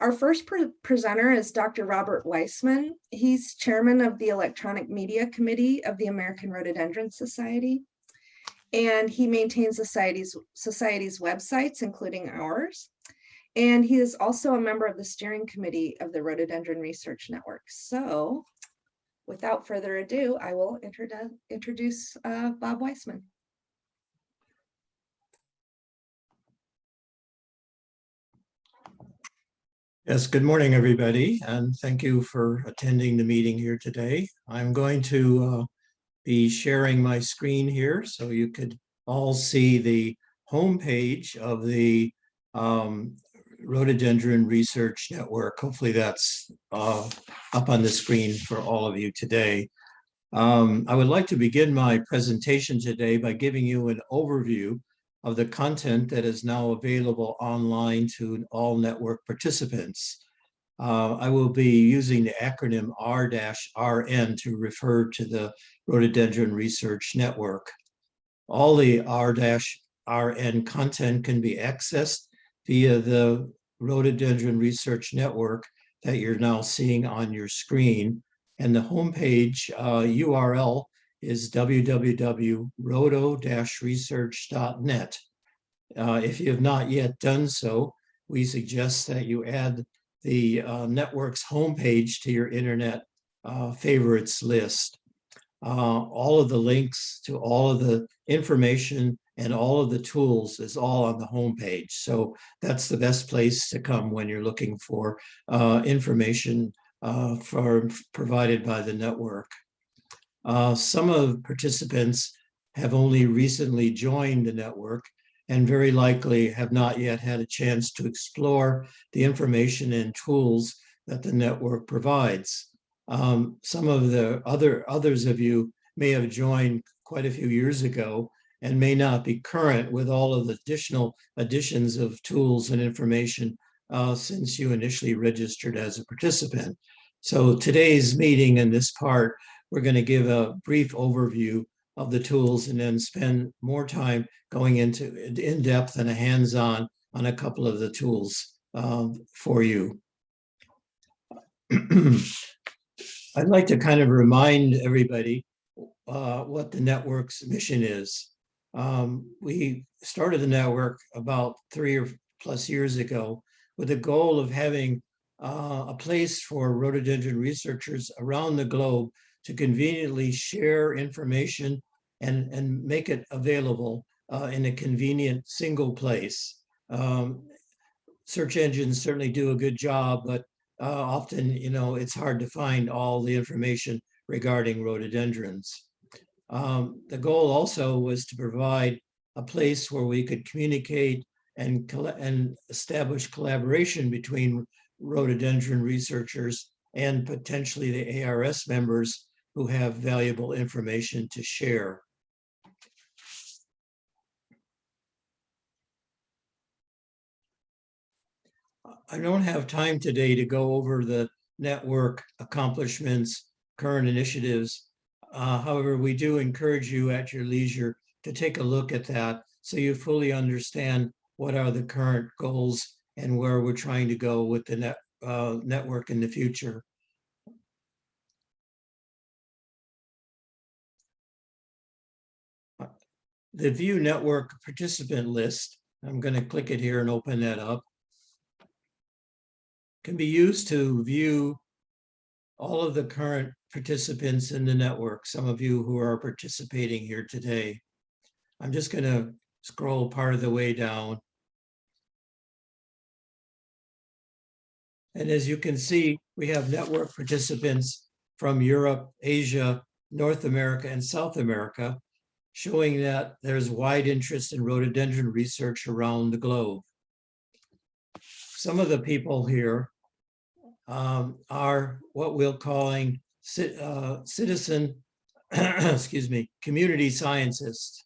Our first presenter is Dr. Robert Weissman. He's chairman of the Electronic Media Committee of the American Rhododendron Society, and he maintains the society's websites, including ours. And he is also a member of the steering committee of the Rhododendron Research Network. So without further ado, I will introduce Bob Weissman. Yes, good morning, everybody, and thank you for attending the meeting here today. I'm going to be sharing my screen here so you could all see the homepage of the Rhododendron Research Network. Hopefully that's up on the screen for all of you today. I would like to begin my presentation today by giving you an overview of the content that is now available online to all network participants. I will be using the acronym R-RN to refer to the Rhododendron Research Network. All the R-RN content can be accessed via the Rhododendron Research Network that you're now seeing on your screen. And the homepage URL is www.rhodo-research.net. If you have not yet done so, we suggest that you add the network's homepage to your internet favorites list. All of the links to all of the information and all of the tools is all on the homepage. So that's the best place to come when you're looking for information provided by the network. Some of the participants have only recently joined the network and very likely have not yet had a chance to explore the information and tools that the network provides. Some of the others of you may have joined quite a few years ago and may not be current with all of the additional additions of tools and information since you initially registered as a participant. So today's meeting in this part, we're going to give a brief overview of the tools and then spend more time going into in-depth and a hands-on on a couple of the tools for you. I'd like to kind of remind everybody what the network's mission is. We started the network about 3 or plus years ago with the goal of having a place for rhododendron researchers around the globe to conveniently share information and make it available in a convenient single place. Search engines certainly do a good job, but often, it's hard to find all the information regarding rhododendrons. The goal also was to provide a place where we could communicate and establish collaboration between rhododendron researchers and potentially the ARS members who have valuable information to share. I don't have time today to go over the network accomplishments, current initiatives. However, we do encourage you at your leisure to take a look at that so you fully understand what are the current goals and where we're trying to go with the network in the future. The View Network Participant List, I'm going to click it here and open that up, can be used to view all of the current participants in the network, some of you who are participating here today. I'm just going to scroll part of the way down. And as you can see, we have network participants from Europe, Asia, North America, and South America, showing that there's wide interest in rhododendron research around the globe. Some of the people here are what we're calling citizen, community scientists.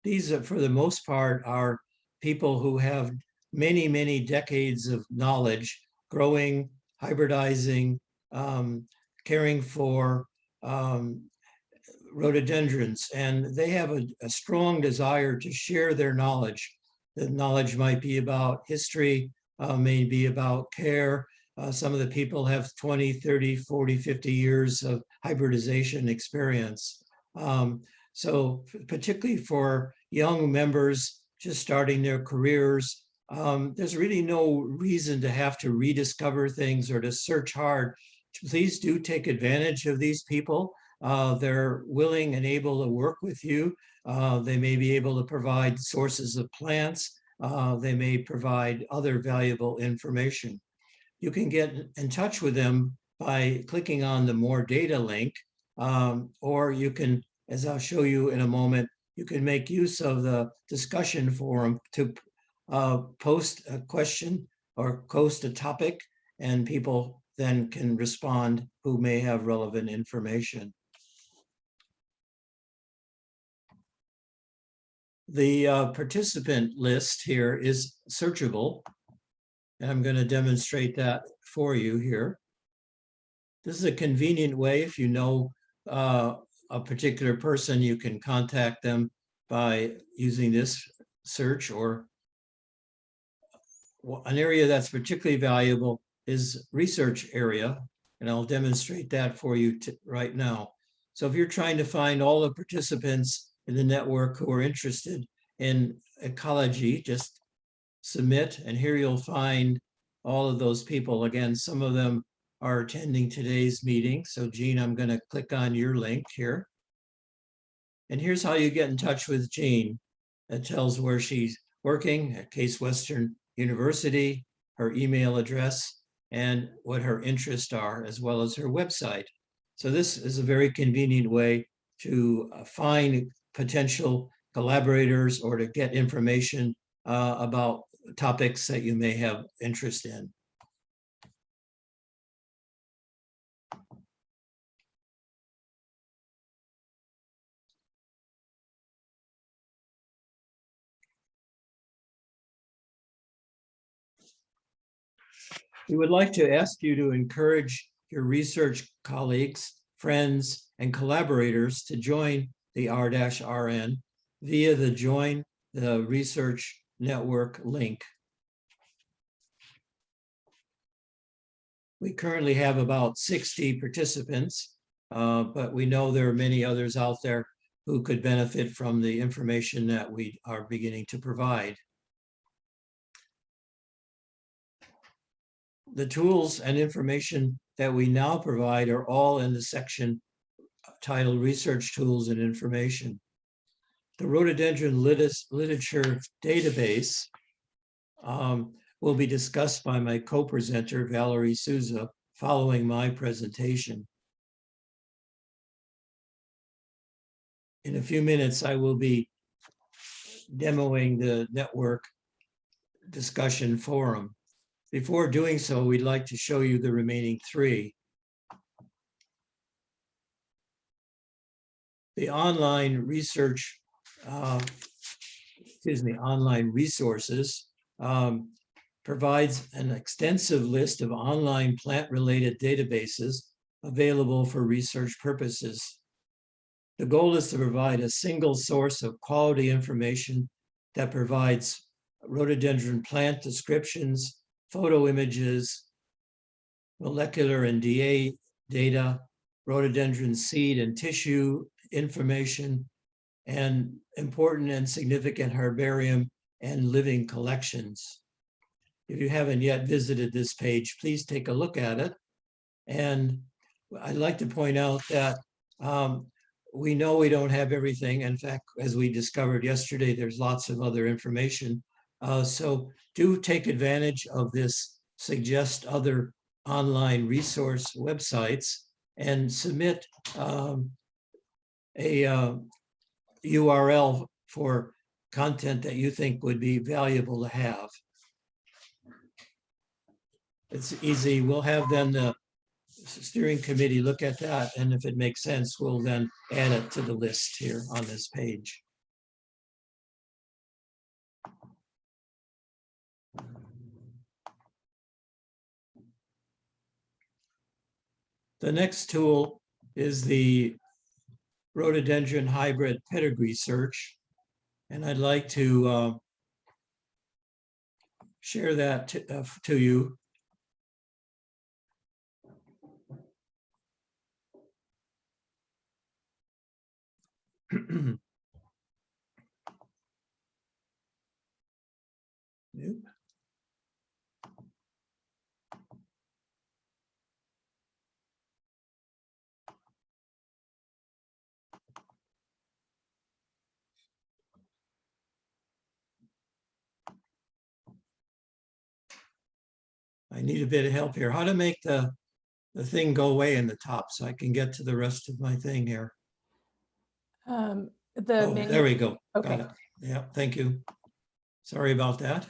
These are, for the most part, are people who have many, many decades of knowledge, growing, hybridizing, caring for rhododendrons, and they have a strong desire to share their knowledge. The knowledge might be about history, may be about care. Some of the people have 20, 30, 40, 50 years of hybridization experience. So particularly for young members just starting their careers, there's really no reason to have to rediscover things or to search hard. Please do take advantage of these people. They're willing and able to work with you. They may be able to provide sources of plants. They may provide other valuable information. You can get in touch with them by clicking on the More Data link, or you can, as I'll show you in a moment, you can make use of the discussion forum to post a question or post a topic, and people then can respond who may have relevant information. The participant list here is searchable, and I'm going to demonstrate that for you here. This is a convenient way. If you know a particular person, you can contact them by using this search. Or an area that's particularly valuable is research area, and I'll demonstrate that for you right now. So if you're trying to find all the participants in the network who are interested in ecology, just submit, and here you'll find all of those people. Again, some of them are attending today's meeting. So Jean, I'm going to click on your link here. And here's how you get in touch with Jean. It tells where she's working at Case Western University, her email address, and what her interests are, as well as her website. So this is a very convenient way to find potential collaborators or to get information about topics that you may have interest in. We would like to ask you to encourage your research colleagues, friends, and collaborators to join the R-RN via the Join the Research Network link. We currently have about 60 participants, but we know there are many others out there who could benefit from the information that we are beginning to provide. The tools and information that we now provide are all in the section titled Research Tools and Information. The Rhododendron Literature Database will be discussed by my co-presenter, Valerie Souza, following my presentation. In a few minutes, I will be demoing the network discussion forum. Before doing so, we'd like to show you the remaining three. The online research, online resources provides an extensive list of online plant-related databases available for research purposes. The goal is to provide a single source of quality information that provides rhododendron plant descriptions, photo images, molecular and DA data, rhododendron seed and tissue information, and important and significant herbarium and living collections. If you haven't yet visited this page, please take a look at it. And I'd like to point out that we know we don't have everything. In fact, as we discovered yesterday, there's lots of other information. So do take advantage of this, suggest other online resource websites, and submit a URL for content that you think would be valuable to have. It's easy. We'll have then the steering committee look at that, and if it makes sense, we'll then add it to the list here on this page. The next tool is the Rhododendron Hybrid Pedigree Search. And I'd like to share that to you. Nope. I need a bit of help here. How to make the thing go away in the top so I can get to the rest of my thing here. The Oh, menu. there we go. Okay. Got it. Yeah, thank you. Sorry about that.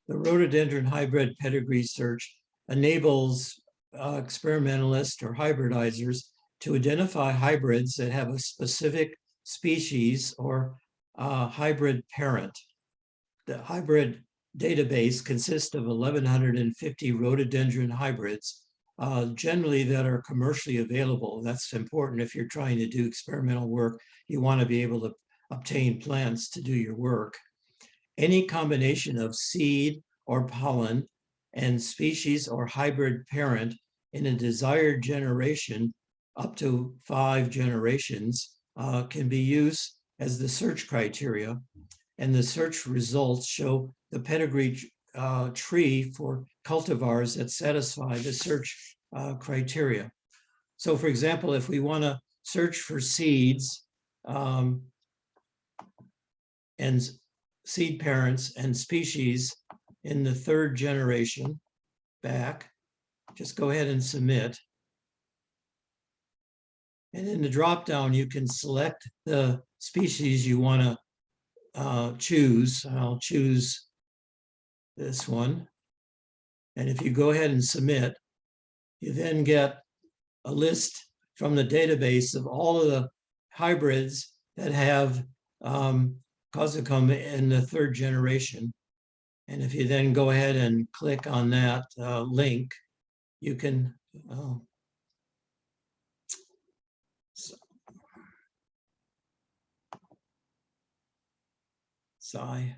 The rhododendron hybrid pedigree search enables experimentalists or hybridizers to identify hybrids that have a specific species or hybrid parent. The hybrid database consists of 1,150 rhododendron hybrids, generally that are commercially available. That's important if you're trying to do experimental work. You want to be able to obtain plants to do your work. Any combination of seed or pollen and species or hybrid parent in a desired generation, up to 5 generations, can be used as the search criteria. And the search results show the pedigree tree for cultivars that satisfy the search criteria. So for example, if we want to search for seeds and seed parents and species in the 3rd generation back, just go ahead and submit. And in the drop-down, you can select the species you want to choose. I'll choose this one. And if you go ahead and submit, you then get a list from the database of all of the hybrids that have Cosicum in the 3rd generation. And if you then go ahead and click on that link, you can sigh.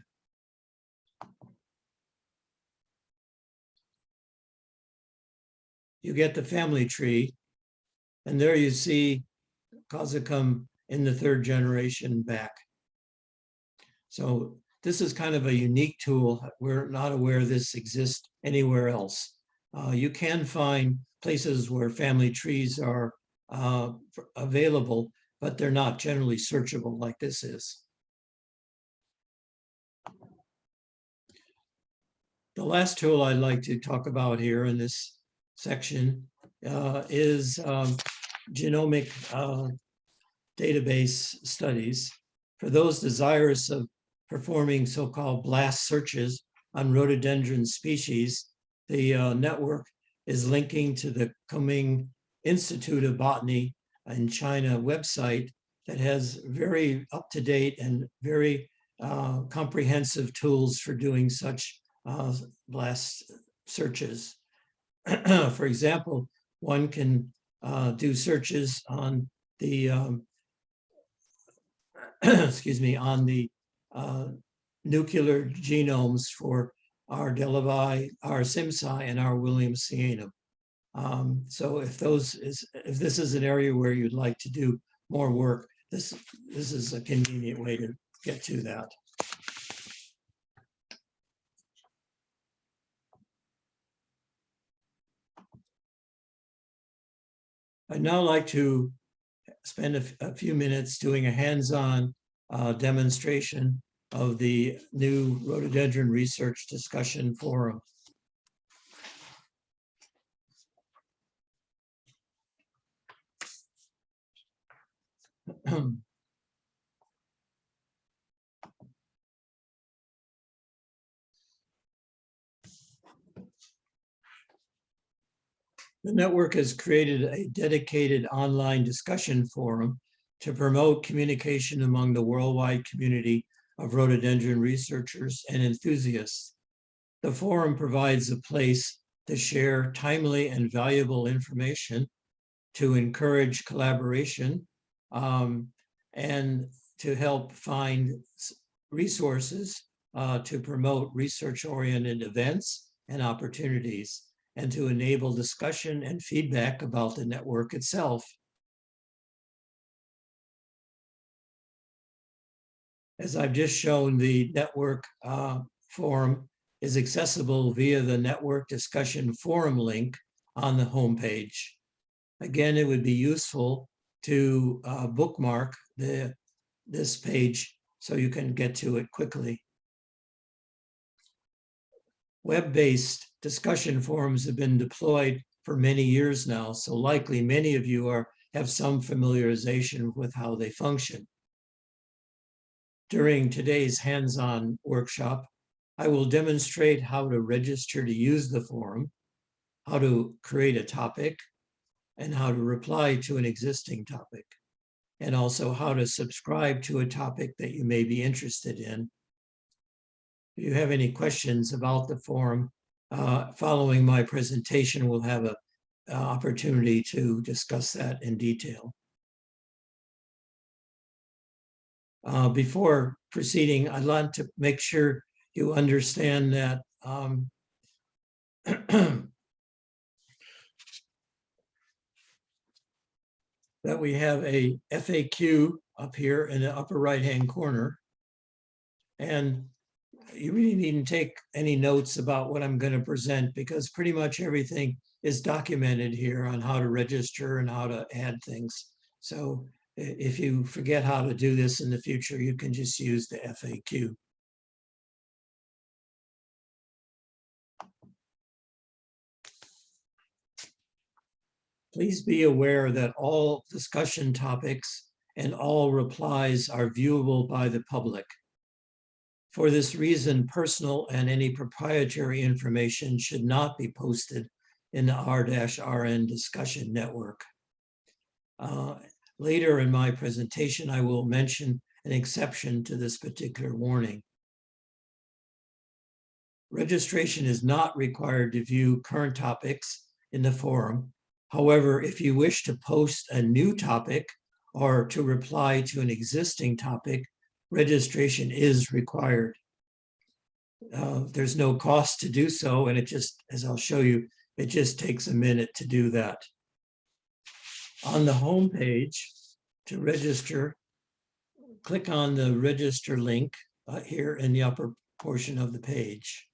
You get the family tree, and there you see Cosicum in the 3rd generation back. So this is kind of a unique tool. We're not aware this exists anywhere else. You can find places where family trees are available, but they're not generally searchable like this is. The last tool I'd like to talk about here in this section is genomic database studies. For those desirous of performing so-called blast searches on rhododendron species, the network is linking to the Kunming Institute of Botany in China website that has very up-to-date and very comprehensive tools for doing such blast searches. For example, one can do searches on the excuse me, on the nuclear genomes for our Delavi, our Simsi, and our Williamsianum. So if this is an area where you'd like to do more work, this is a convenient way to get to that. I'd now like to spend a few minutes doing a hands-on demonstration of the new Rhododendron Research Discussion Forum. The network has created a dedicated online discussion forum to promote communication among the worldwide community of rhododendron researchers and enthusiasts. The forum provides a place to share timely and valuable information, to encourage collaboration, and to help find resources to promote research-oriented events and opportunities, and to enable discussion and feedback about the network itself. As I've just shown, the network forum is accessible via the network discussion forum link on the homepage. Again, it would be useful to bookmark this page so you can get to it quickly. Web-based discussion forums have been deployed for many years now, so likely many of you have some familiarization with how they function. During today's hands-on workshop, I will demonstrate how to register to use the forum, how to create a topic, and how to reply to an existing topic, and also how to subscribe to a topic that you may be interested in. If you have any questions about the forum, following my presentation, we'll have an opportunity to discuss that in detail. Before proceeding, I'd like to make sure you understand that that we have a FAQ up here in the upper right-hand corner. And you really needn't take any notes about what I'm going to present, because pretty much everything is documented here on how to register and how to add things. So if you forget how to do this in the future, you can just use the FAQ. Please be aware that all discussion topics and all replies are viewable by the public. For this reason, personal and any proprietary information should not be posted in the R-RN discussion network. Later in my presentation, I will mention an exception to this particular warning. Registration is not required to view current topics in the forum. However, if you wish to post a new topic or to reply to an existing topic, registration is required. There's no cost to do so, and it just, as I'll show you, it just takes a minute to do that. On the home page, to register, click on the register link here in the upper portion of the page.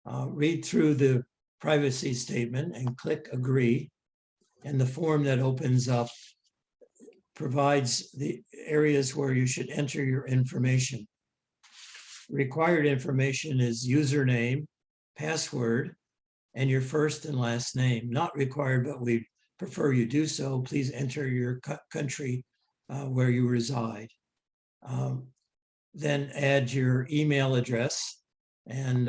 Read through the privacy statement and click agree, and the form that opens up provides the areas where you should enter your information. Required information is username, password, and your first and last name. Not required, but we prefer you do so. Please enter your country where you reside. Then add your email address, and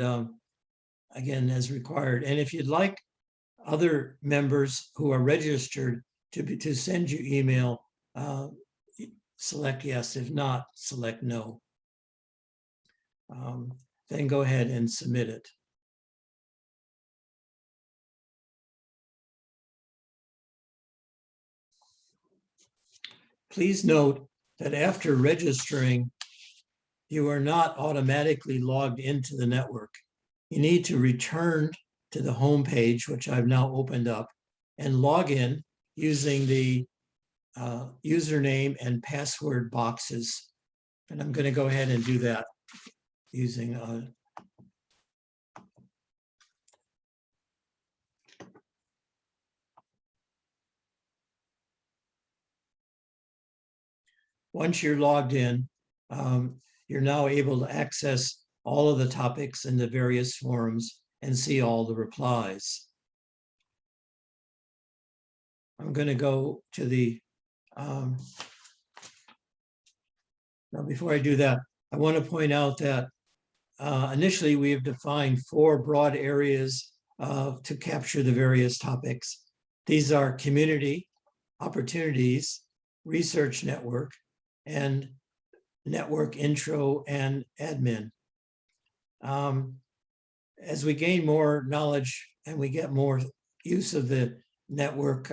again, as required. And if you'd like other members who are registered to send you email, select yes. If not, select no. Then go ahead and submit it. Please note that after registering, you are not automatically logged into the network. You need to return to the home page, which I've now opened up, and log in using the username and password boxes. And I'm going to go ahead and do that using once you're logged in, you're now able to access all of the topics in the various forums and see all the replies. I'm going to go to the, now before I do that, I want to point out that initially we have defined 4 broad areas to capture the various topics. These are community, opportunities, research network, and network intro and admin. As we gain more knowledge and we get more use of the network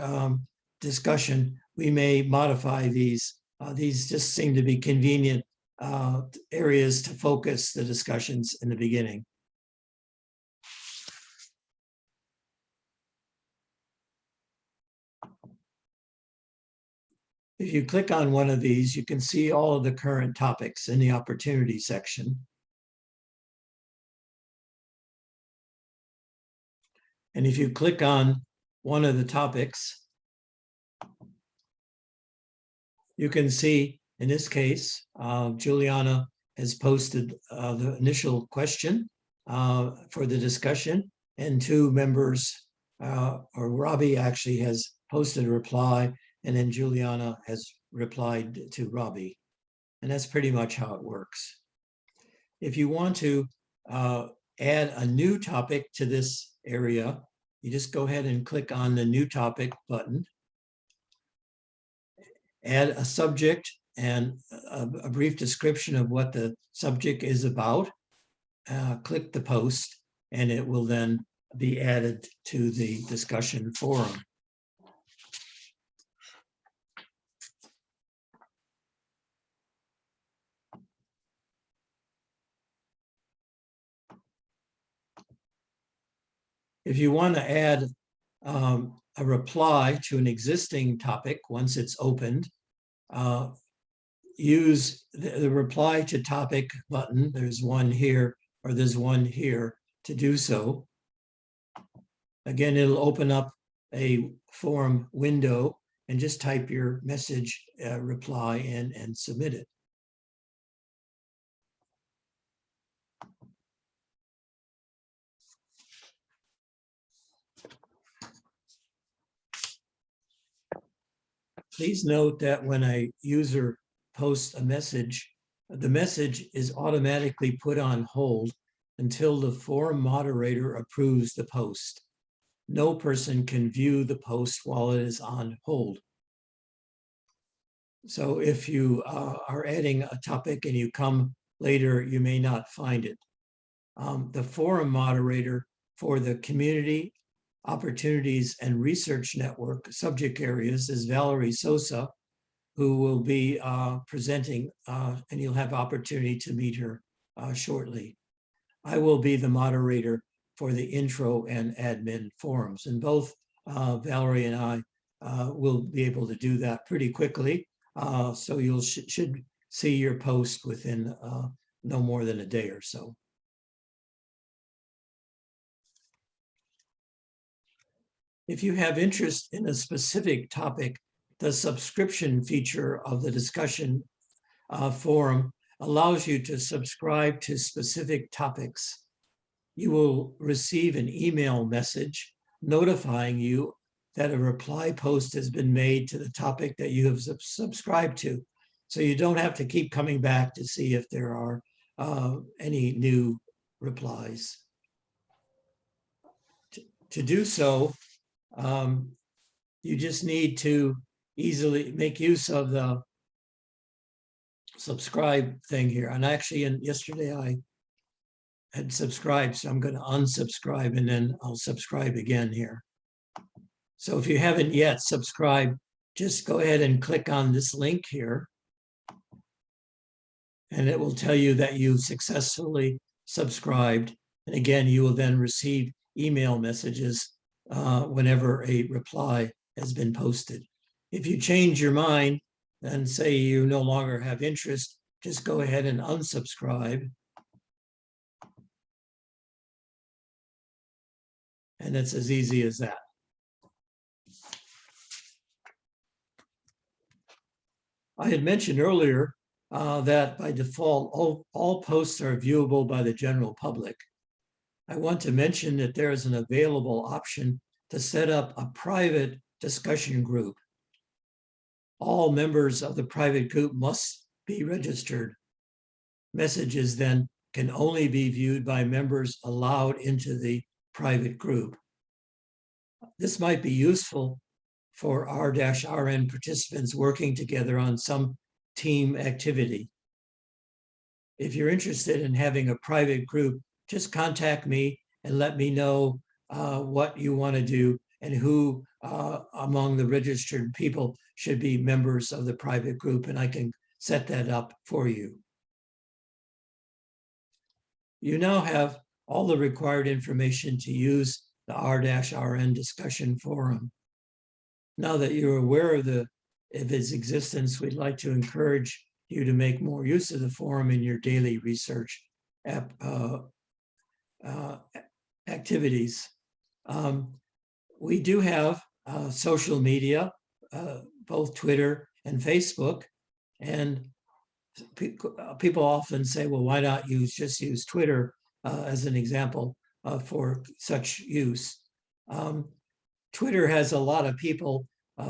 discussion, we may modify these. These just seem to be convenient areas to focus the discussions in the beginning. If you click on one of these, you can see all of the current topics in the opportunity section. And if you click on one of the topics, you can see, in this case, Juliana has posted the initial question for the discussion, and two members, or Robbie actually has posted a reply, and then Juliana has replied to Robbie. And that's pretty much how it works. If you want to add a new topic to this area, you just go ahead and click on the new topic button. Add a subject and a brief description of what the subject is about. Click the post, and it will then be added to the discussion forum. If you want to add a reply to an existing topic once it's opened, use the reply to topic button. There's one here, or there's one here to do so. Again, it'll open up a forum window, and just type your message reply in and submit it. Please note that when a user posts a message, the message is automatically put on hold until the forum moderator approves the post. No person can view the post while it is on hold. So if you are adding a topic and you come later, you may not find it. The forum moderator for the community, opportunities, and research network subject areas is Valerie Sosa, who will be presenting, and you'll have opportunity to meet her shortly. I will be the moderator for the intro and admin forums, and both Valerie and I will be able to do that pretty quickly. So you should see your post within no more than a day or so. If you have interest in a specific topic, the subscription feature of the discussion forum allows you to subscribe to specific topics. You will receive an email message notifying you that a reply post has been made to the topic that you have subscribed to. So you don't have to keep coming back to see if there are any new replies. To do so, you just need to easily make use of the subscribe thing here. And actually, yesterday I had subscribed, so I'm going to unsubscribe and then I'll subscribe again here. So if you haven't yet subscribed, just go ahead and click on this link here, and it will tell you that you successfully subscribed. And again, you will then receive email messages whenever a reply has been posted. If you change your mind and say you no longer have interest, just go ahead and unsubscribe. And it's as easy as that. I had mentioned earlier that by default, all posts are viewable by the general public. I want to mention that there is an available option to set up a private discussion group. All members of the private group must be registered. Messages then can only be viewed by members allowed into the private group. This might be useful for R-RN participants working together on some team activity. If you're interested in having a private group, just contact me and let me know what you want to do and who among the registered people should be members of the private group, and I can set that up for you. You now have all the required information to use the R-RN discussion forum. Now that you're aware of its existence, we'd like to encourage you to make more use of the forum in your daily research activities. We do have social media, both Twitter and Facebook, and people often say, well, why not just use Twitter as an example for such use. Twitter has a lot of people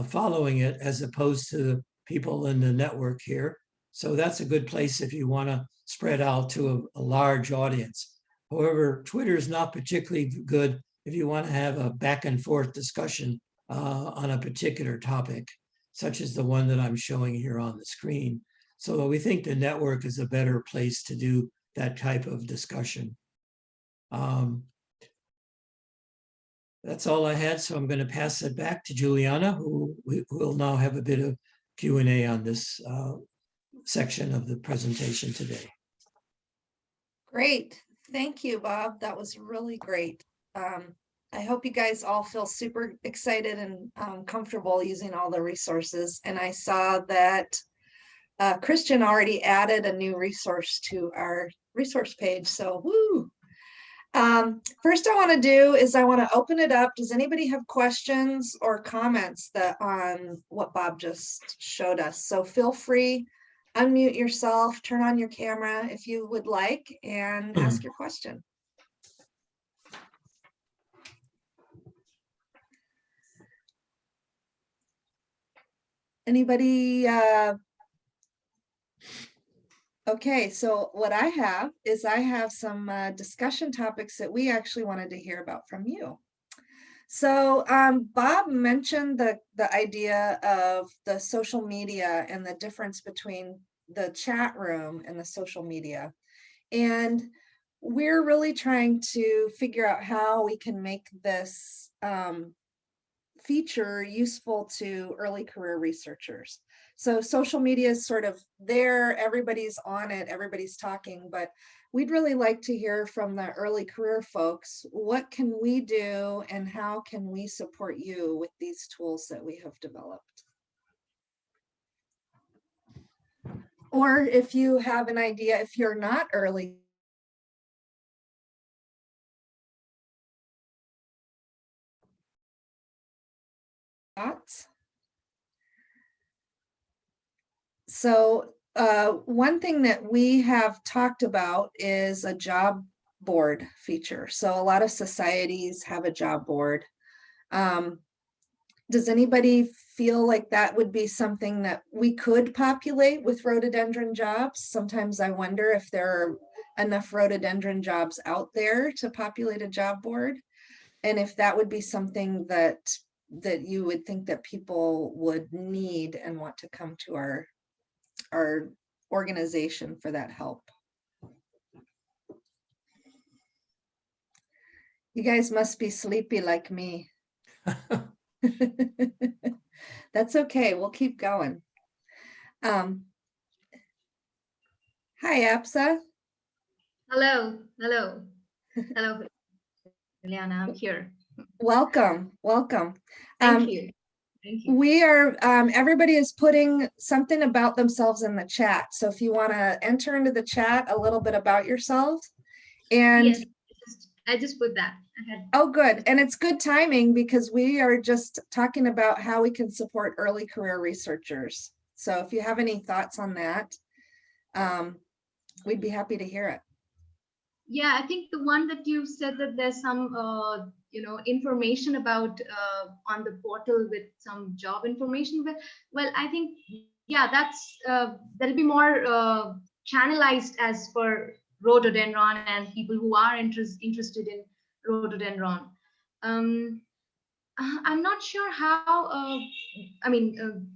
following it as opposed to the people in the network here. So that's a good place if you want to spread out to a large audience. However, Twitter is not particularly good if you want to have a back and forth discussion on a particular topic, such as the one that I'm showing here on the screen. So we think the network is a better place to do that type of discussion. That's all I had, so I'm going to pass it back to Juliana, who will now have a bit of Q&A on this section of the presentation today. Great. Thank you, Bob. That was really great. I hope you guys all feel super excited and comfortable using all the resources. And I saw that Christian already added a new resource to our resource page. So, woo! First I want to do is I want to open it up. Does anybody have questions or comments on what Bob just showed us? So feel free, unmute yourself, turn on your camera if you would like, and ask your question. Anybody? Okay, so what I have is I have some discussion topics that we actually wanted to hear about from you. So Bob mentioned the idea of the social media and the difference between the chat room and the social media. And we're really trying to figure out how we can make this feature useful to early career researchers. So social media is sort of there, everybody's on it, everybody's talking, but we'd really like to hear from the early career folks, what can we do and how can we support you with these tools that we have developed? Or if you have an idea, if you're not early, thoughts? So one thing that we have talked about is a job board feature. So a lot of societies have a job board. Does anybody feel like that would be something that we could populate with rhododendron jobs? Sometimes I wonder if there are enough rhododendron jobs out there to populate a job board, and if that would be something that you would think that people would need and want to come to our organization for that help. You guys must be sleepy like me. That's okay, we'll keep going. Hi, Apsa. Hello. Hello, Juliana, I'm here. Welcome. Thank you. Thank you. We are, everybody is putting something about themselves in the chat. So if you want to enter into the chat a little bit about yourself. And yes, I just put that. Oh, good. And it's good timing because we are just talking about how we can support early career researchers. So if you have any thoughts on that, we'd be happy to hear it. Yeah, I think the one that you said that there's some information about on the portal with some job information. But well, I think that's that'll be more channelized as for rhododendron and people who are interested in rhododendron. I'm not sure how, I mean,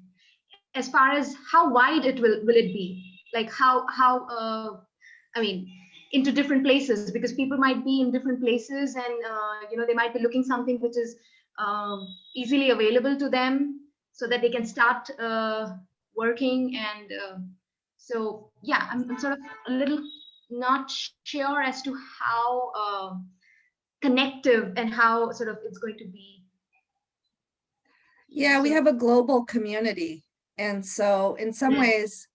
as far as how wide it will it be? Like I mean, into different places, because people might be in different places, and they might be looking something which is easily available to them, so that they can start working. And so yeah, I'm sort of a little not sure as to how connective and how sort of it's going to be. Yeah, we So have a global community. And so in some Mm. ways,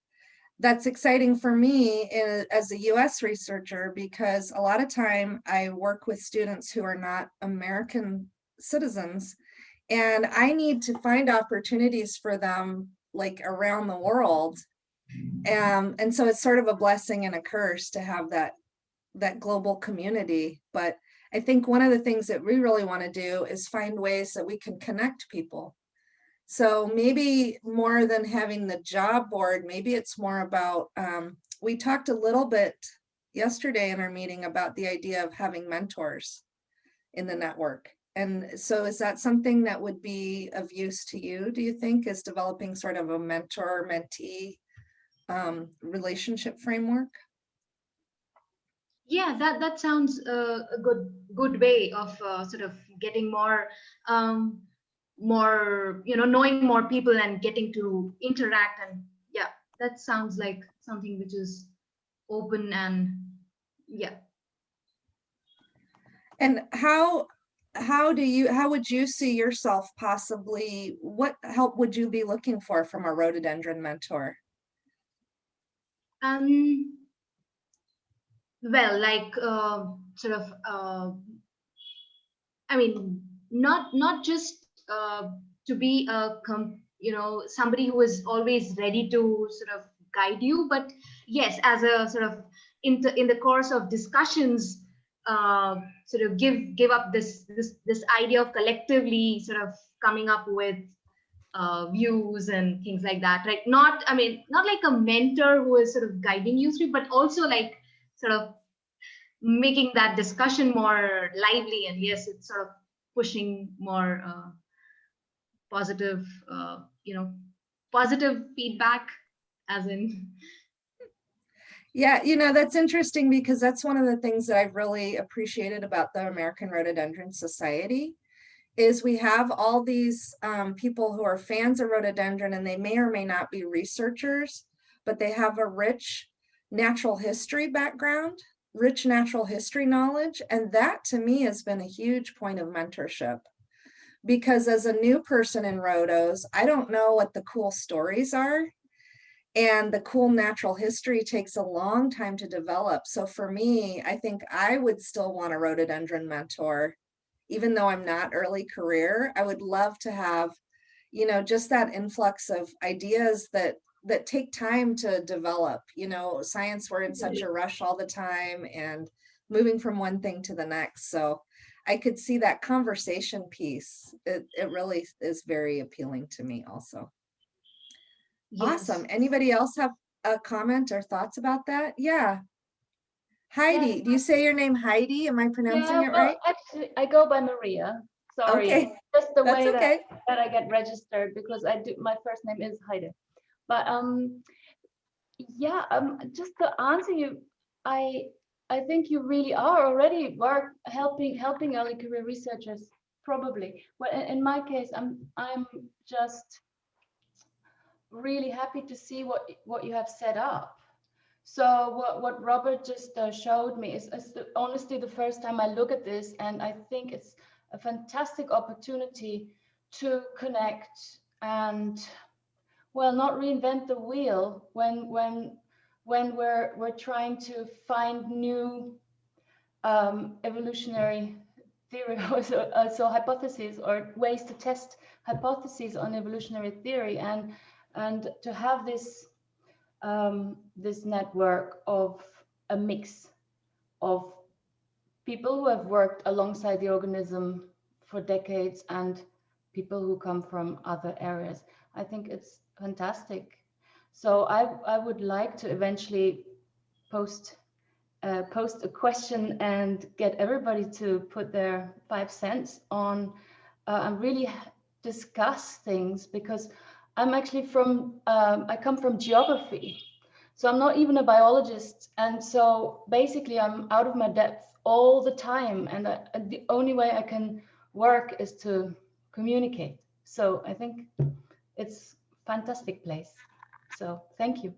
that's exciting for me as a US researcher, because a lot of time I work with students who are not American citizens, and I need to find opportunities for them like around the world. And so it's sort of a blessing and a curse to have that global community. But I think one of the things that we really want to do is find ways that we can connect people. So maybe more than having the job board, maybe it's more about, we talked a little bit yesterday in our meeting about the idea of having mentors in the network. And so is that something that would be of use to you, do you think, is developing sort of a mentor-mentee relationship framework? yeah, that sounds a good way of sort of getting more knowing more people and getting to interact. And yeah, that sounds like something which is open. And yeah. And how would you see yourself possibly, what help would you be looking for from a rhododendron mentor? Well, like sort of I mean, not just to be somebody who is always ready to sort of guide you, but yes, as a sort of in the course of discussions, sort of give up this idea of collectively sort of coming up with views and things like that, right? Not like a mentor who is sort of guiding you through, but also like sort of making that discussion more lively. And yes, it's sort of pushing more positive positive feedback, as in. Yeah, that's interesting, because that's one of the things that I've really appreciated about the American Rhododendron Society, is we have all these people who are fans of rhododendron, and they may or may not be researchers, but they have a rich natural history background, rich natural history knowledge. And that to me has been a huge point of mentorship, because as a new person in rhodos, I don't know what the cool stories are. And the cool natural history takes a long time to develop. So for me, I think I would still want a rhododendron mentor, even though I'm not early career. I would love to have, just that influx of ideas that take time to develop. Science, we're in such a rush all the time and moving from one thing to the next. So I could see that conversation piece. It really is very appealing to me also. Yes. Awesome. Anybody else have a comment or thoughts about that? Yeah. Heidi, Yeah. do you say your name Heidi? Am I pronouncing Yeah, it well, right? actually, I go by Maria. Sorry, Okay, just the that's way okay. that I get registered, because my first name is Heidi. But yeah, just to answer you, I think you really are already helping early career researchers, probably. Well, in my case, I'm just really happy to see what you have set up. So what Robert just showed me is honestly the first time I look at this, and I think it's a fantastic opportunity to connect and, well, not reinvent the wheel when we're trying to find new evolutionary theory, so hypotheses or ways to test hypotheses on evolutionary theory, and to have this this network of a mix of people who have worked alongside the organism for decades and people who come from other areas. I think it's fantastic. So I would like to eventually post a question and get everybody to put their 5 cents on and really discuss things, because I'm actually I come from geography. So I'm not even a biologist. And so basically I'm out of my depth all the time. And the only way I can work is to communicate. So I think it's a fantastic place. So thank you.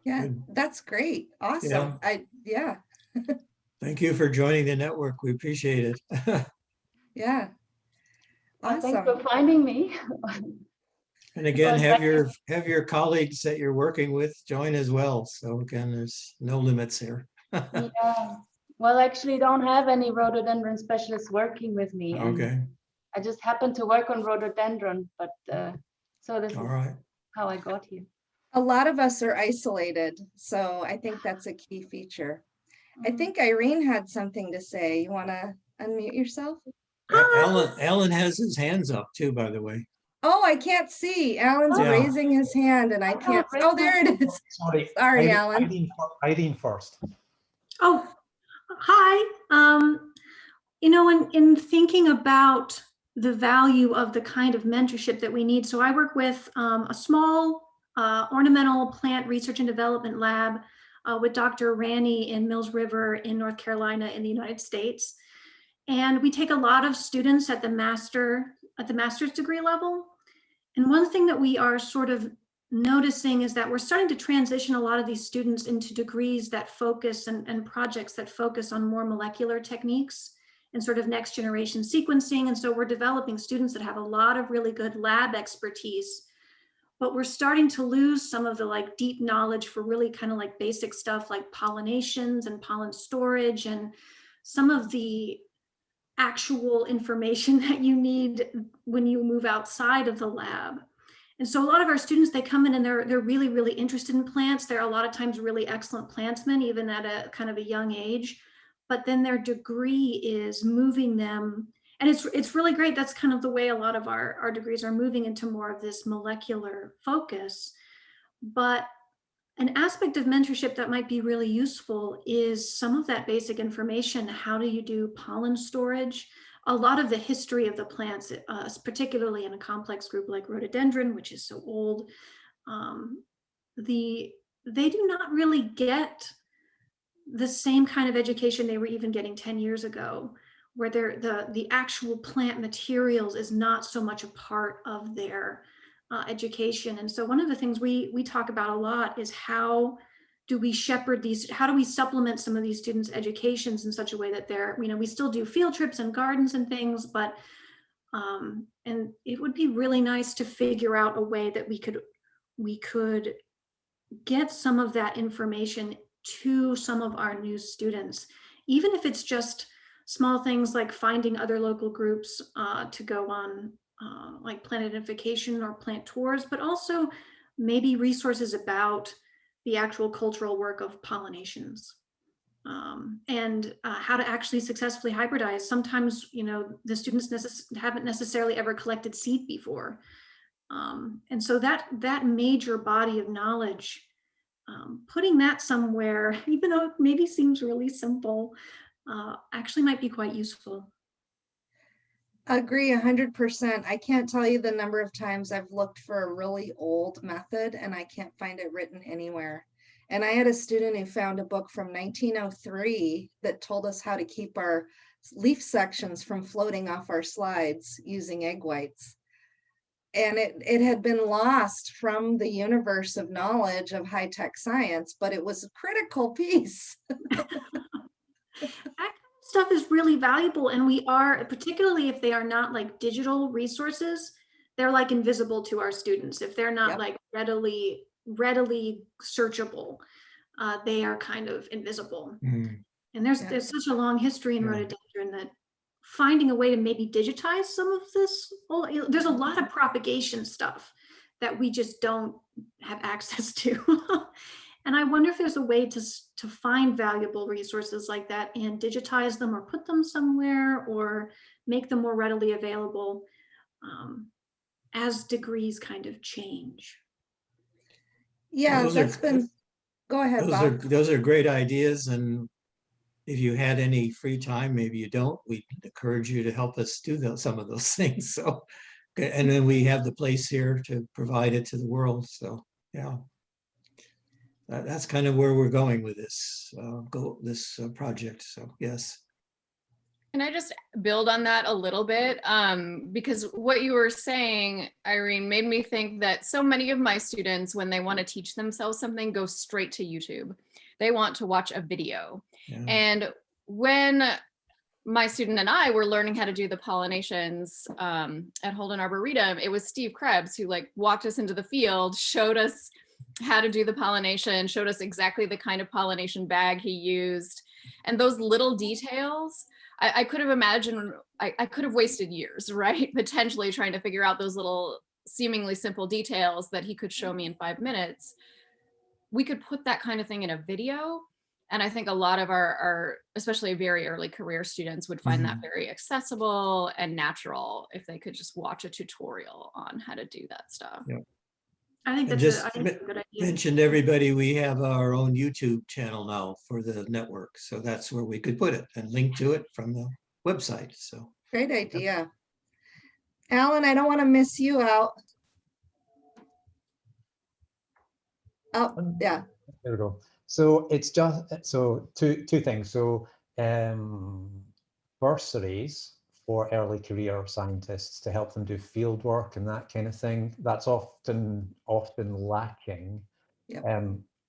Yeah, Good. that's great. Awesome. Yeah, Thank you for joining the network. We appreciate it. yeah. Thanks Awesome. for finding me. And again, Well, have your colleagues that you're working with join as well. So again, there's no limits here. yeah. Well, I actually don't have any rhododendron specialists working with me. And Okay, I just happen to work on rhododendron, but so this all is right. how I got here. A lot of us are isolated, so I think that's a key feature. I think Irene had something to say. You want to unmute yourself? Alan has his hands up too, by the way. Oh, I can't see. Alan's Yeah. raising his hand and I can't. Oh, there it is. Sorry. Sorry, Alan. Irene first. Oh, hi. In thinking about the value of the kind of mentorship that we need, so I work with a small ornamental plant research and development lab with Dr. Rani in Mills River in North Carolina in the United States. And we take a lot of students at the master's degree level. And one thing that we are sort of noticing is that we're starting to transition a lot of these students into degrees that focus and projects that focus on more molecular techniques and sort of next generation sequencing. And so we're developing students that have a lot of really good lab expertise, but we're starting to lose some of the like deep knowledge for really kind of like basic stuff like pollinations and pollen storage and some of the actual information that you need when you move outside of the lab. And so a lot of our students, they come in and they're really, really interested in plants. They're a lot of times really excellent plantsmen, even at a kind of a young age, but then their degree is moving them. And it's really great. That's kind of the way a lot of our degrees are moving into more of this molecular focus. But an aspect of mentorship that might be really useful is some of that basic information. How do you do pollen storage? A lot of the history of the plants, particularly in a complex group like rhododendron, which is so old, they do not really get the same kind of education they were even getting 10 years ago, where the actual plant materials is not so much a part of their education. And so one of the things we talk about a lot is how do we shepherd these, how do we supplement some of these students' educations in such a way that they're, we still do field trips and gardens and things, but and it would be really nice to figure out a way that we could get some of that information to some of our new students, even if it's just small things like finding other local groups to go on like plant identification or plant tours, but also maybe resources about the actual cultural work of pollinations and how to actually successfully hybridize. Sometimes, the students haven't necessarily ever collected seed before. And so that major body of knowledge, putting that somewhere, even though it maybe seems really simple, actually might be quite useful. Agree 100%. I can't tell you the number of times I've looked for a really old method and I can't find it written anywhere. And I had a student who found a book from 1903 that told us how to keep our leaf sections from floating off our slides using egg whites. And it had been lost from the universe of knowledge of high-tech science, but it was a critical piece. Stuff is really valuable, and we are, particularly if they are not like digital resources, they're like invisible to our students. If they're not like readily searchable, they are kind of invisible. And there's such a long history in rhododendron that finding a way to maybe digitize some of this, there's a lot of propagation stuff that we just don't have access to. And I wonder if there's a way to find valuable resources like that and digitize them or put them somewhere or make them more readily available as degrees kind of change. Yeah, Go ahead, Bob. those are great ideas, and if you had any free time, maybe you don't, we encourage you to help us do some of those things. So, okay, and then we have the place here to provide it to the world. So, yeah, that's kind of where we're going with this project. So, yes. Can I just build on that a little bit? Because what you were saying, Irene, made me think that so many of my students, when they want to teach themselves something, go straight to YouTube. They want to watch a video. Yeah. And when my student and I were learning how to do the pollinations at Holden Arboretum, it was Steve Krebs who like walked us into the field, showed us how to do the pollination, showed us exactly the kind of pollination bag he used. And those little details, I could have imagined, I could have wasted years, right? Potentially trying to figure out those little seemingly simple details that he could show me in 5 minutes. We could put that kind of thing in a video. And I think a lot of our especially very early career students would find that very accessible and natural if they could just watch a tutorial on how to do that stuff. Yeah. I think And that's just a good idea. mentioned everybody, we have our own YouTube channel now for the network. So that's where we could put it and link to it from the website. So Great idea. Alan, I don't want to miss you out. Oh, yeah. There we go. So it's just two things. So bursaries for early career scientists to help them do field work and that kind of thing. That's often lacking. Yep.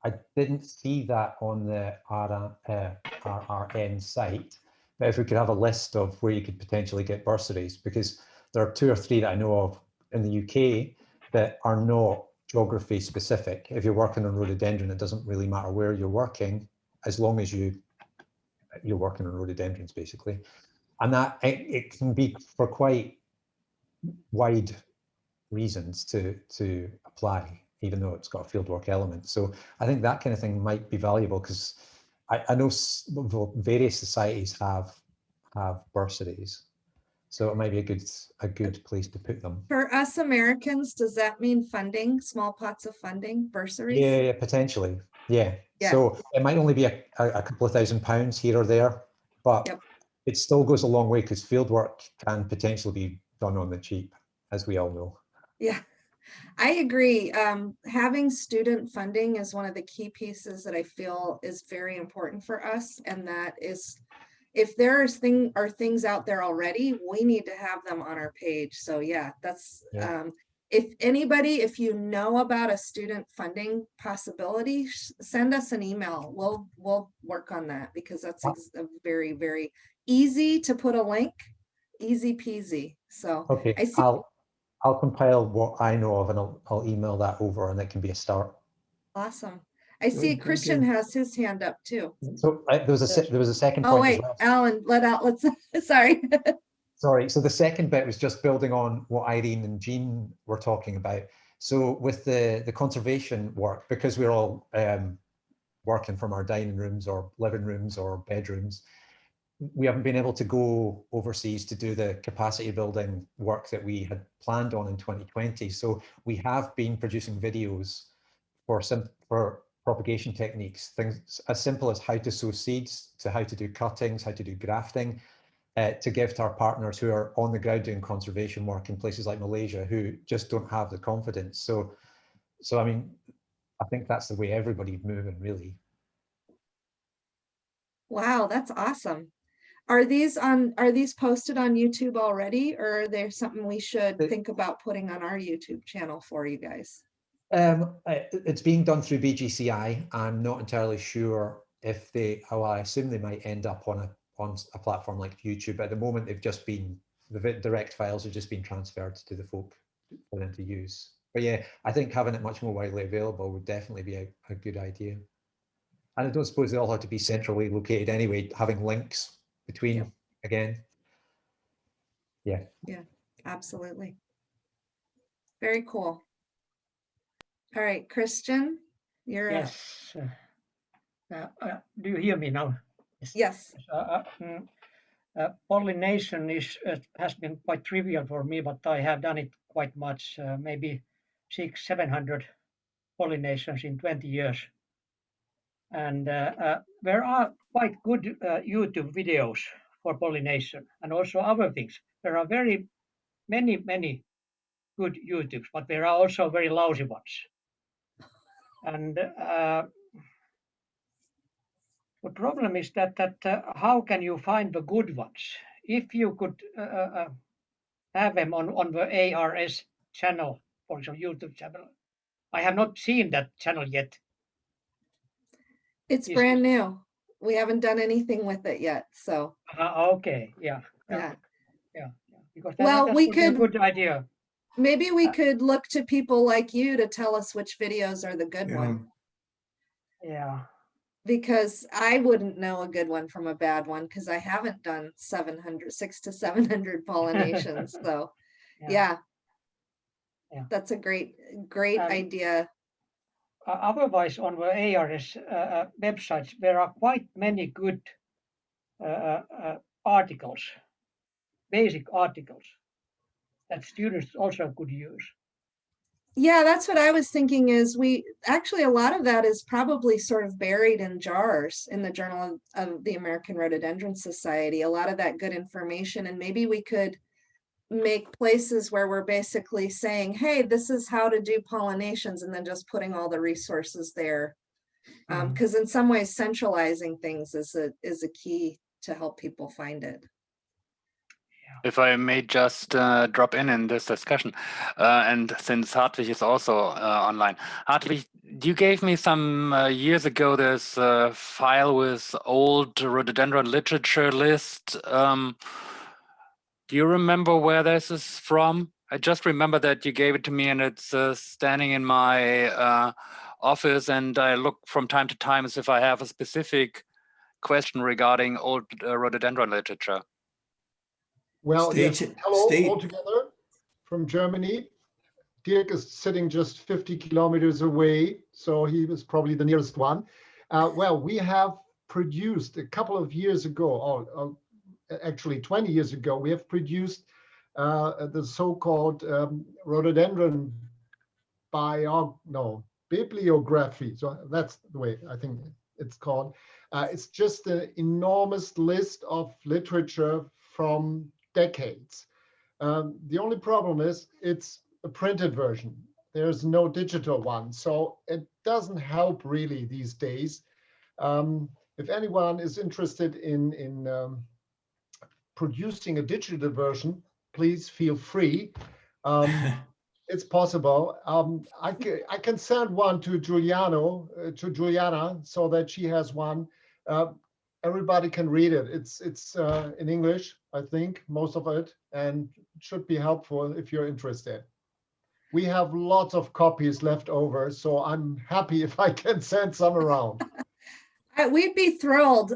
I didn't see that on the RRN site, but if we could have a list of where you could potentially get bursaries, because there are 2 or 3 that I know of in the UK that are not geography specific. If you're working on rhododendron, it doesn't really matter where you're working, as long as you're working on rhododendrons, basically. And that it can be for quite wide reasons to apply, even though it's got a fieldwork element. So I think that kind of thing might be valuable, because I know various societies have bursaries, so it might be a good place to put them. For us Americans, does that mean funding, small pots of funding, bursaries? Yeah, potentially. Yeah. So it might only be a couple of £1,000 here or there, but it still goes a long way, because fieldwork can potentially be done on the cheap, as we all know. Yeah, I agree. Having student funding is one of the key pieces that I feel is very important for us. And that is, if there are things out there already, we need to have them on our page. So yeah, that's, if you know about a student funding possibility, send us an email. We'll work on that, because that's a very, very easy to put a link, easy peasy. So okay, I see. I'll compile what I know of, and I'll email that over, and that can be a start. Awesome. I see Christian has his hand up too. So there was a second point. Oh wait, as well. Alan, let's sorry. Sorry. So the second bit was just building on what Irene and Jean were talking about. So with the conservation work, because we're all working from our dining rooms or living rooms or bedrooms, we haven't been able to go overseas to do the capacity building work that we had planned on in 2020. So we have been producing videos for propagation techniques, things as simple as how to sow seeds, to how to do cuttings, how to do grafting, to give to our partners who are on the ground doing conservation work in places like Malaysia, who just don't have the confidence. So I mean, I think that's the way everybody's moving, really. Wow, that's awesome. Are these posted on YouTube already, or are there something we should think about putting on our YouTube channel for you guys? It's being done through BGCI. I'm not entirely sure if I assume they might end up on a platform like YouTube. At the moment, the direct files have just been transferred to the folk for them to use. But yeah, I think having it much more widely available would definitely be a good idea. And I don't suppose they all have to be centrally located anyway, having links between again. Yeah. Yeah, absolutely. Very cool. All right, Christian, you're up. Yes. Do you hear me now? Yes. Pollination has been quite trivial for me, but I have done it quite much, maybe 600-700 pollinations in 20 years. And there are quite good YouTube videos for pollination and also other things. There are very many good YouTubes, but there are also very lousy ones. And the problem is that how can you find the good ones? If you could have them on the ARS channel, for example, YouTube channel. I have not seen that channel yet. It's Is- brand new. We haven't done anything with it yet, so Okay, yeah. yeah. Because Well, that we would be a could- good idea. Maybe we could look to people like you to tell us which videos are the good Yeah. one, Yeah. because I wouldn't know a good one from a bad one because I haven't done 600 to 700 pollinations. So yeah. Yeah. That's a great Um, idea. Otherwise, on the ARS websites, there are quite many good articles, basic articles that students also could use. Yeah, that's what I was thinking is a lot of that is probably sort of buried in jars in the Journal of the American Rhododendron Society, a lot of that good information. And maybe we could make places where we're basically saying, hey, this is how to do pollinations, and then just putting all the resources there. Because in some ways, centralizing things is a key to help people find it. If I may just drop in this discussion, and since Hartwig is also online, Hartwig, you gave me some years ago this file with old rhododendron literature list. Do you remember where this is from? I just remember that you gave it to me, and it's standing in my office, and I look from time to time as if I have a specific question regarding old rhododendron literature. Well, yes. Hello, all State. together from Germany. Dirk is sitting just 50 kilometers away, so he was probably the nearest one. Well, we have produced a couple of years ago, actually 20 years ago, we have produced the so-called rhododendron bibliography. So that's the way I think it's called. It's just an enormous list of literature from decades. The only problem is it's a printed version. There's no digital one, so it doesn't help really these days. If anyone is interested in producing a digital version, please feel free. It's possible. I can send one to Juliana, so that she has one. Everybody can read it. It's in English, I think, most of it, and it should be helpful if you're interested. We have lots of copies left over, so I'm happy if I can send some around. We'd be thrilled.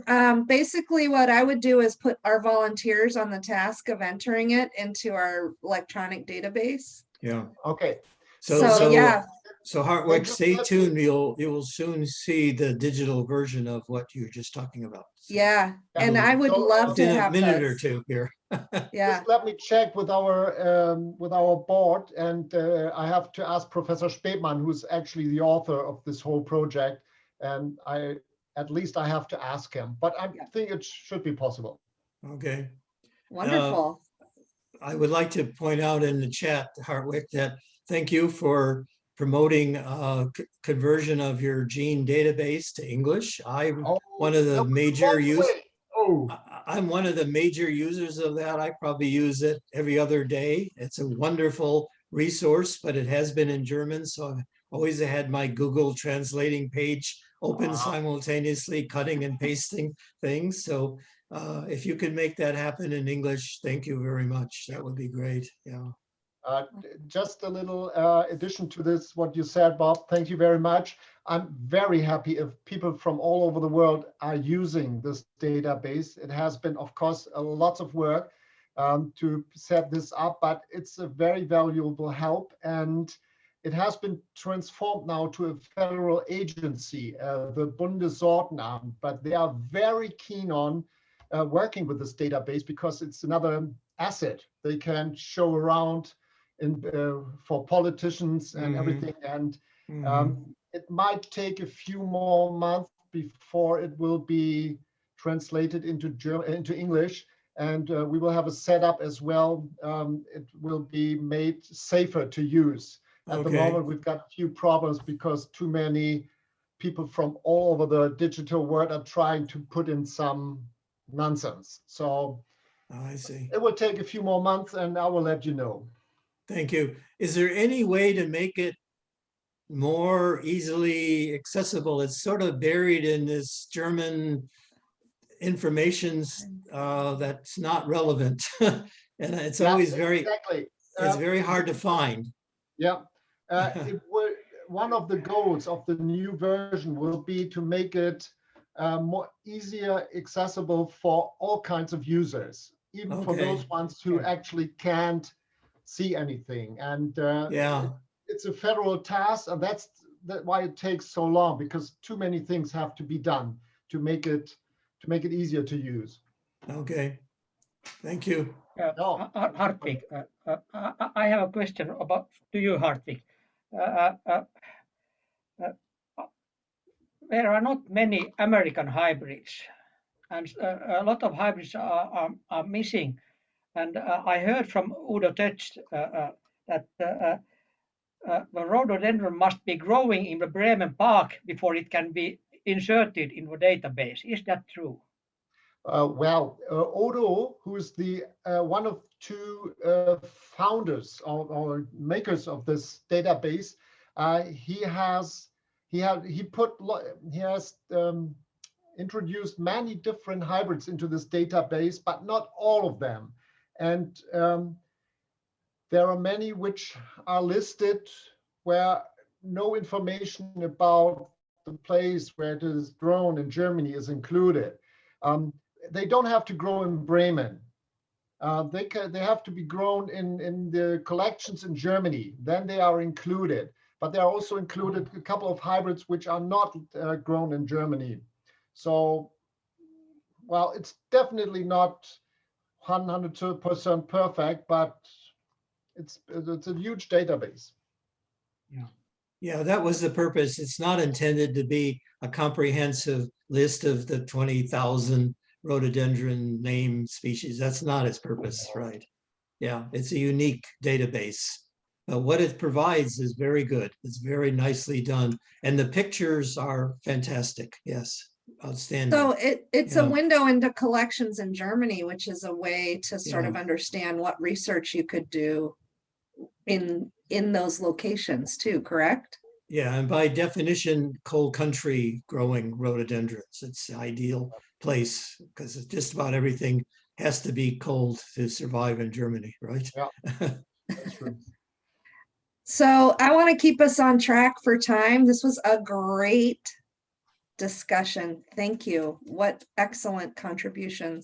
Basically, what I would do is put our volunteers on the task of entering it into our electronic database. Yeah. Okay. So yeah. So Hartwig, stay tuned. You will soon see the digital version of what you're just talking about. Yeah, and I would love to In a have minute or those. two here. Yeah. Just let me check with our board, and I have to ask Professor Spätmann, who's actually the author of this whole project, and at least I have to ask him, but I think it should be possible. Okay. Wonderful. I would like to point out in the chat, Hartwig, that thank you for promoting conversion of your gene database to English. I'm one of the major users. I'm one of the major users of that. I probably use it every other day. It's a wonderful resource, but it has been in German, so I've always had my Google translating page open simultaneously, cutting and pasting things. So if you could make that happen in English, thank you very much. That would be great. Yeah. Just a little addition to this, what you said, Bob, thank you very much. I'm very happy if people from all over the world are using this database. It has been, of course, a lot of work to set this up, but it's a very valuable help, and it has been transformed now to a federal agency, the Bundessortenamt, but they are very keen on working with this database because it's another asset they can show around for politicians and everything. And it might take a few more months before it will be translated into into English. And we will have a setup as well. It will be made safer to use. At the moment, we've got a few problems because too many people from all over the digital world are trying to put in some nonsense. So I see. it will take a few more months and I will let you know. Thank you. Is there any way to make it more easily accessible? It's sort of buried in this German information that's not relevant. And it's always it's very hard to find. Yeah. One of the goals of the new version will be to make it more easier accessible for all kinds of users, even for those ones who actually can't see anything. And it's a federal task, and that's why it takes so long, because too many things have to be done to make it easier to use. Okay, thank you. Hartvig, I have a question to you, Hartvig. There are not many American hybrids, and a lot of hybrids are missing. And I heard from Udo Tötz that the rhododendron must be growing in the Bremen Park before it can be inserted in the database. Is that true? Udo, who is the one of two founders or makers of this database, he has introduced many different hybrids into this database, but not all of them. And there are many which are listed where no information about the place where it is grown in Germany is included. They don't have to grow in Bremen. They have to be grown in the collections in Germany. Then they are included. But there are also included a couple of hybrids which are not grown in Germany. So, well, it's definitely not 100% perfect, but it's a huge database. Yeah, that was the purpose. It's not intended to be a comprehensive list of the 20,000 rhododendron name species. That's not its purpose, right? Yeah, it's a unique database. What it provides is very good. It's very nicely done. And the pictures are fantastic. Yes, outstanding. So it's a window into collections in Germany, which is a way to sort of understand what research you could do in those locations too, correct? Yeah, and by definition, cold country growing rhododendrons. It's the ideal place because just about everything has to be cold to survive in Germany, right? Yeah, that's true. So I want to keep us on track for time. This was a great discussion. Thank you. What excellent contributions.